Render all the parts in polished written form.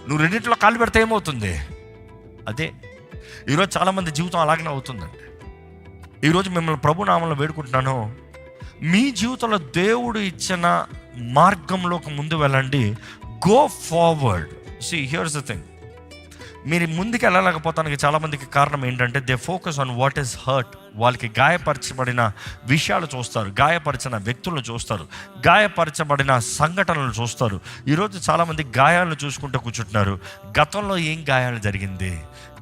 నువ్వు రెండింటిలో కాలు పెడితే ఏమవుతుంది? అదే ఈరోజు చాలామంది జీవితం అలాగనే అవుతుందండి. ఈరోజు మిమ్మల్ని ప్రభు నామంలో వేడుకుంటున్నాను, మీ జీవితంలో దేవుడు ఇచ్చిన మార్గంలోకి ముందు వెళ్ళండి. Go forward. See here's the thing, మీరు ముందుకు వెళ్ళలేకపోతానికి చాలామందికి కారణం ఏంటంటే they focus on what is hurt. వాళ్ళకి గాయపరచబడిన విషయాలు చూస్తారు, గాయపరిచిన వ్యక్తులను చూస్తారు, గాయపరచబడిన సంఘటనలు చూస్తారు. ఈరోజు చాలామంది గాయాలను చూసుకుంటూ కూర్చుంటున్నారు. గతంలో ఏం గాయాలు జరిగింది,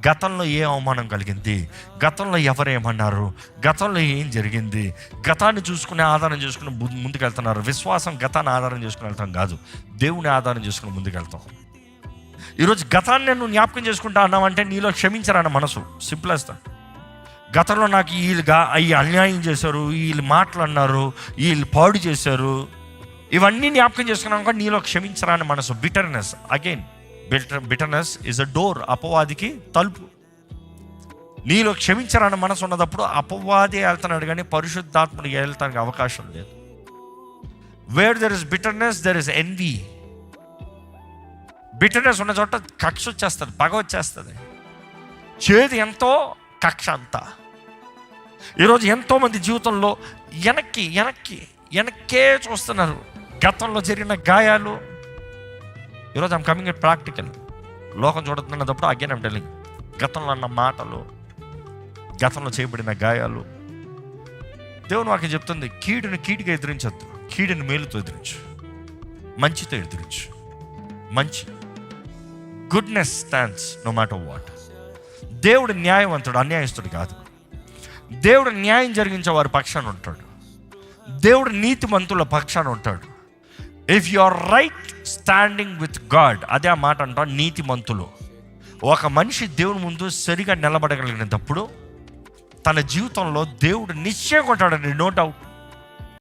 గతంలో ఏ అవమానం కలిగింది, గతంలో ఎవరేమన్నారు, గతంలో ఏం జరిగింది, గతాన్ని చూసుకునే ఆధారం చేసుకుని ముందుకు వెళ్తున్నారు. విశ్వాసం గతాన్ని ఆధారం చేసుకుని వెళ్తాం కాదు, దేవుని ఆధారం చేసుకుని ముందుకు వెళ్తాం. ఈరోజు గతాన్ని నువ్వు జ్ఞాపకం చేసుకుంటా అన్నావంటే నీలో క్షమించరాన్న మనసు. Simple as that. గతంలో నాకు వీళ్ళు అన్యాయం చేశారు, వీళ్ళు మాటలు అన్నారు, వీళ్ళు పాడు చేశారు, ఇవన్నీ జ్ఞాపకం చేసుకున్నాక నీలో క్షమించరాని మనసు. Bitterness again, bitterness is a door. అపవాదికి తలుపు. నీలో క్షమించరాని మనసు ఉన్నప్పుడు అపవాది వెళ్తున్నాడు కానీ పరిశుద్ధాత్ముడికి వెళ్తానికి అవకాశం లేదు. Where there is bitterness there is envy. Bitterness ఉన్న చోట కక్ష వచ్చేస్తుంది, పగ వచ్చేస్తుంది. చేదు ఎంతో, కక్ష అంతా. ఈరోజు ఎంతోమంది జీవితంలో వెనక్కే చూస్తున్నారు. గతంలో జరిగిన గాయాలు. ఈరోజు ఐమ్ కమింగ్ ఎట్ ప్రాక్టికల్. లోకం చూడుతున్నప్పుడు అగైన్ ఐమ్ టెల్లింగ్, గతంలో అన్న మాటలు, గతంలో చేయబడిన గాయాలు. దేవుని వాక్యం చెప్తుంది, కీడుని కీడుగా ఎదిరించొద్దు, కీడుని మేలుతో ఎదిరించు, మంచితో ఎదిరించు. మంచి goodness stands no matter what. దేవుడు న్యాయవంతుడు, అన్యాయస్తుడు కాదు. దేవుడు న్యాయం జరిగించే వారి పక్షాన ఉంటాడు. దేవుడు నీతిమంతుల పక్షాన ఉంటాడు. If you are right standing with God, అదే ఆ మాట అంటా, నీతిమంతులు. ఒక మనిషి దేవుని ముందు సరిగా నిలబడగలిగినప్పుడు తన జీవితంలో దేవుడు నిశ్చయంగా ఉంటాడండి, నో డౌట్.